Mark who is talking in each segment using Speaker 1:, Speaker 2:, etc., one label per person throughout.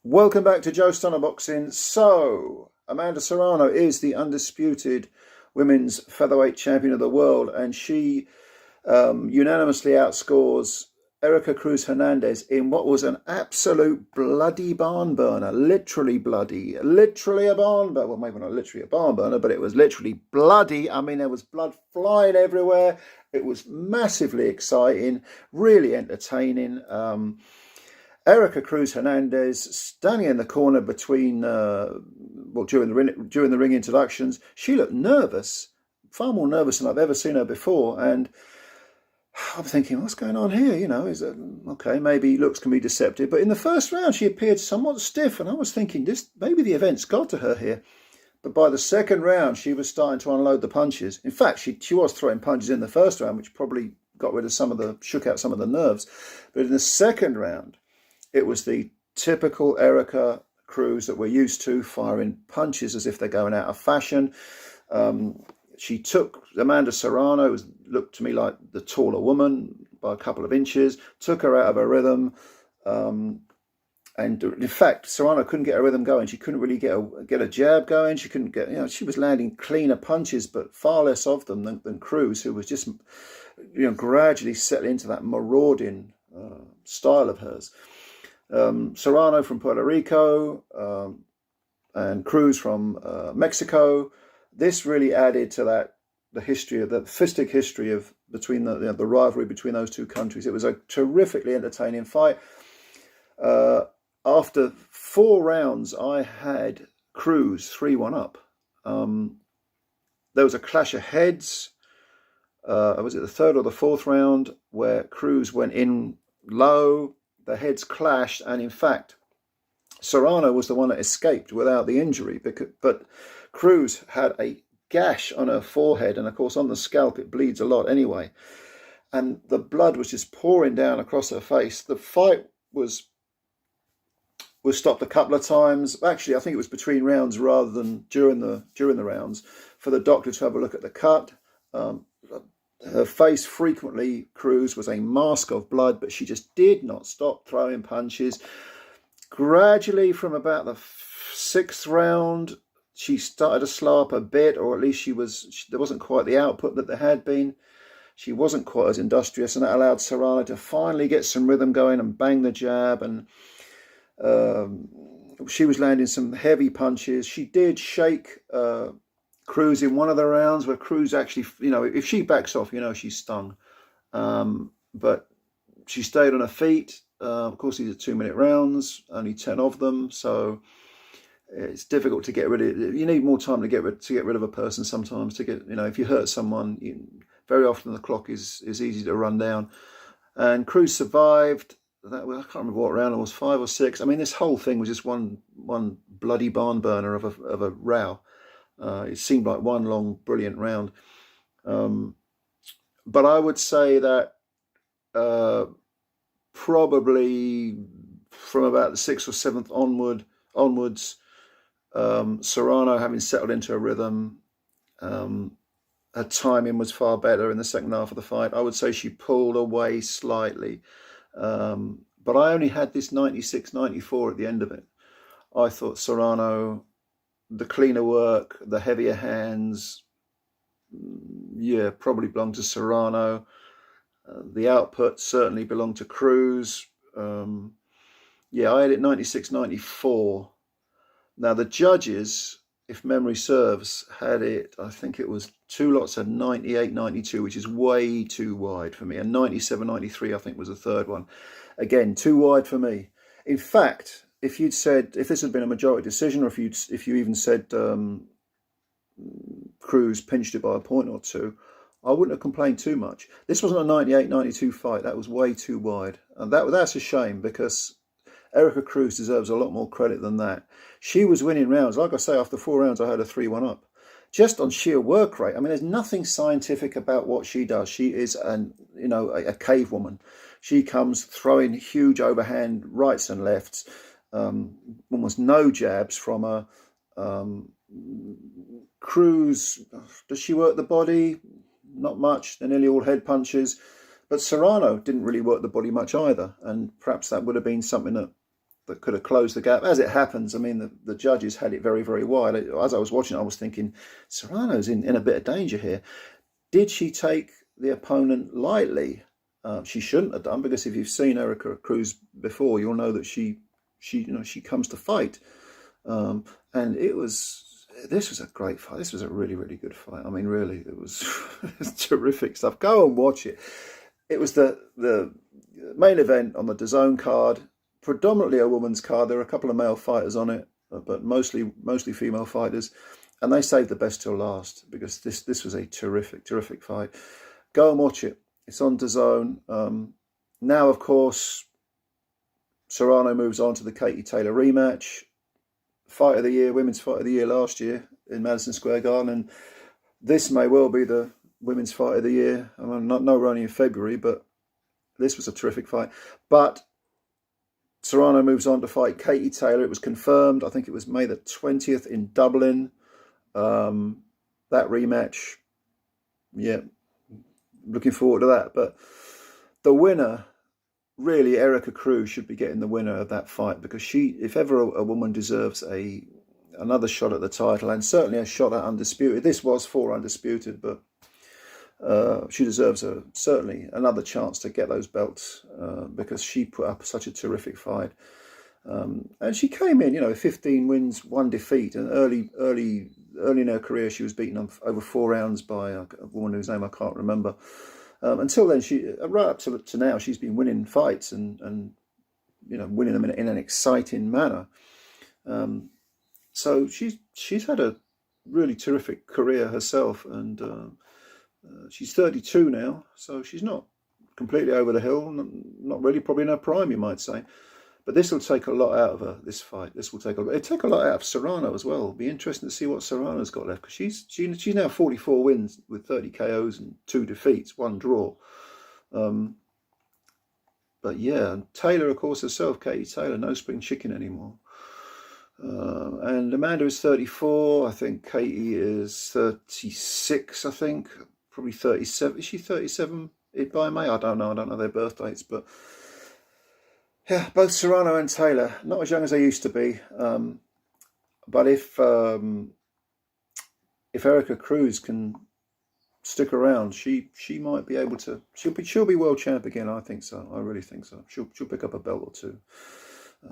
Speaker 1: Welcome back to Joe Stunner Boxing. So, Amanda Serrano is the undisputed women's featherweight champion of the world, and she unanimously outscores Erika Cruz Hernandez in what was an absolute bloody barn burner. Literally bloody. Literally a barn burner. Well, maybe not literally a barn burner, but it was literally bloody. I mean, there was blood flying everywhere. It was massively exciting, really entertaining. Erika Cruz Hernandez standing in the corner between, during the ring introductions, she looked nervous, far more nervous than I've ever seen her before. And I'm thinking, what's going on here? You know, is it okay? Maybe looks can be deceptive. But in the first round, she appeared somewhat stiff, and I was thinking, maybe the event's got to her here. But by the second round, she was starting to unload the punches. In fact, she was throwing punches in the first round, which probably shook out some of the nerves. But in the second round, it was the typical Erika Cruz that we're used to, firing punches as if they're going out of fashion. She took Amanda Serrano, who looked to me like the taller woman by a couple of inches, took her out of her rhythm. And in fact, Serrano couldn't get her rhythm going. She couldn't really get a jab going. She couldn't get, she was landing cleaner punches, but far less of them than Cruz, who was just, gradually settling into that marauding style of hers. Serrano from Puerto Rico and Cruz from Mexico. This really added to the fistic history of between the rivalry between those two countries. It was a terrifically entertaining fight. After 4 rounds, I had Cruz 3-1 up. There was a clash of heads. Was it the third or the fourth round where Cruz went in low? The heads clashed, and in fact, Serrano was the one that escaped without the injury. But Cruz had a gash on her forehead, and of course on the scalp it bleeds a lot anyway. And the blood was just pouring down across her face. The fight was stopped a couple of times. Actually, I think it was between rounds rather than during the rounds, for the doctor to have a look at the cut. Her face frequently, Cruz, was a mask of blood, but she just did not stop throwing punches. Gradually, from about the 6th round, she started to slow up a bit, or at least there wasn't quite the output that there had been. She wasn't quite as industrious, and that allowed Serrano to finally get some rhythm going and bang the jab. And she was landing some heavy punches. She did shake Cruz in one of the rounds, where Cruz actually, if she backs off, she's stung. But she stayed on her feet. Of course, these are 2-minute rounds, only 10 of them, so it's difficult to get rid of. You need more time to get rid of a person sometimes. To get, if you hurt someone, very often the clock is easy to run down. And Cruz survived. I can't remember what round it was, 5 or 6. I mean, this whole thing was just one bloody barn burner of a row. It seemed like one long, brilliant round. But I would say that probably from about the 6th or 7th onwards, Serrano, having settled into a rhythm, her timing was far better in the second half of the fight. I would say she pulled away slightly. But I only had this 96-94 at the end of it. I thought Serrano, the cleaner work, the heavier hands, probably belonged to Serrano. The output certainly belonged to Cruz. I had it 96-94. Now the judges, if memory serves, had it, I think it was 2 lots of 98-92, which is way too wide for me. And 97-93, I think, was the third one. Again, too wide for me. In fact, if this had been a majority decision, or if you even said Cruz pinched it by a point or two, I wouldn't have complained too much. This wasn't a 98-92 fight. That was way too wide. And that's a shame, because Erika Cruz deserves a lot more credit than that. She was winning rounds. Like I say, after 4 rounds, I had a 3-1 up. Just on sheer work rate. I mean, there's nothing scientific about what she does. She is a cave woman. She comes throwing huge overhand rights and lefts. Almost no jabs from her. Cruz, does she work the body? Not much. They're nearly all head punches. But Serrano didn't really work the body much either. And perhaps that would have been something that that could have closed the gap. As it happens, I mean, the judges had it very, very wide. As I was watching, I was thinking, Serrano's in a bit of danger here. Did she take the opponent lightly? She shouldn't have done, because if you've seen Erika Cruz before, you'll know that she comes to fight. And this was a great fight. This was a really, really good fight. I mean, really, it was terrific stuff. Go and watch it. It was the main event on the DAZN card, predominantly a woman's card. There were a couple of male fighters on it, but mostly female fighters. And they saved the best till last, because this was a terrific fight. Go and watch it. It's on DAZN. Now, of course, Serrano moves on to the Katie Taylor rematch. Fight of the year, women's fight of the year last year in Madison Square Garden. And this may well be the women's we're only in February, but this was a terrific fight. But Serrano moves on to fight Katie Taylor. It was confirmed. I think it was May the 20th in Dublin. That rematch, yeah, looking forward to that. But the winner, really, Erika Cruz should be getting the winner of that fight, because if ever a woman deserves another shot at the title, and certainly a shot at Undisputed. This was for Undisputed, but she deserves certainly another chance to get those belts, because she put up such a terrific fight. And she came in, 15 wins, 1 defeat, and early in her career she was beaten over 4 rounds by a woman whose name I can't remember. Until then, right up to now, she's been winning fights and winning them in an exciting manner. So she's had a really terrific career herself, and she's 32 now, so she's not completely over the hill. Not really, probably in her prime, you might say. But this will take a lot out of her, this fight. It'll take a lot out of Serrano as well. It'll be interesting to see what Serrano's got left, because she's now 44 wins with 30 KOs and 2 defeats, 1 draw. But yeah, and Taylor, of course, herself, Katie Taylor, no spring chicken anymore. And Amanda is 34. I think Katie is 36, I think. Probably 37. Is she 37 by May? I don't know their birth dates, but yeah, both Serrano and Taylor, not as young as they used to be. But if Erika Cruz can stick around, she might be able to. She'll be world champ again. I think so. I really think so. She'll pick up a belt or 2.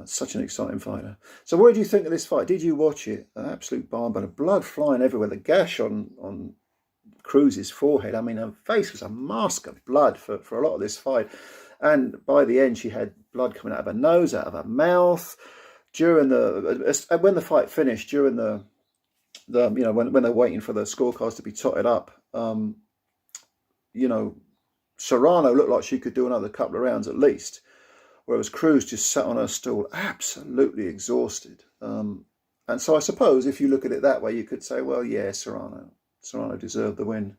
Speaker 1: Such an exciting fighter. So, what did you think of this fight? Did you watch it? An absolute barn burner, blood flying everywhere. The gash on Cruz's forehead. I mean, her face was a mask of blood for a lot of this fight. And by the end, she had blood coming out of her nose, out of her mouth. When the fight finished, during when they're waiting for the scorecards to be totted up, Serrano looked like she could do another couple of rounds at least, whereas Cruz just sat on her stool, absolutely exhausted. And so I suppose if you look at it that way, you could say, well, yeah, Serrano deserved the win.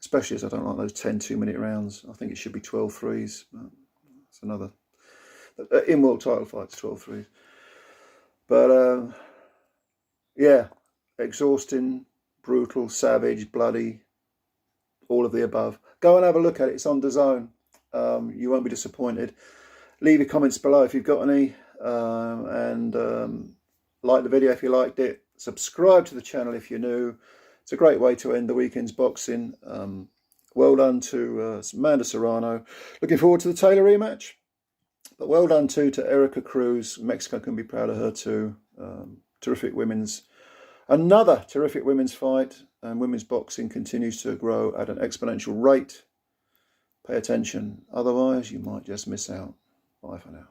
Speaker 1: Especially as I don't like those 10 2-minute rounds. I think it should be 12 threes. It's another. In world title fights, 12 threes. But, yeah, exhausting, brutal, savage, bloody, all of the above. Go and have a look at it. It's on DAZN. You won't be disappointed. Leave your comments below if you've got any. And like the video if you liked it. Subscribe to the channel if you're new. It's a great way to end the weekend's boxing. Well done to Amanda Serrano. Looking forward to the Taylor rematch. But well done too to Erika Cruz. Mexico can be proud of her too. Another terrific women's fight. And women's boxing continues to grow at an exponential rate. Pay attention. Otherwise, you might just miss out. Bye for now.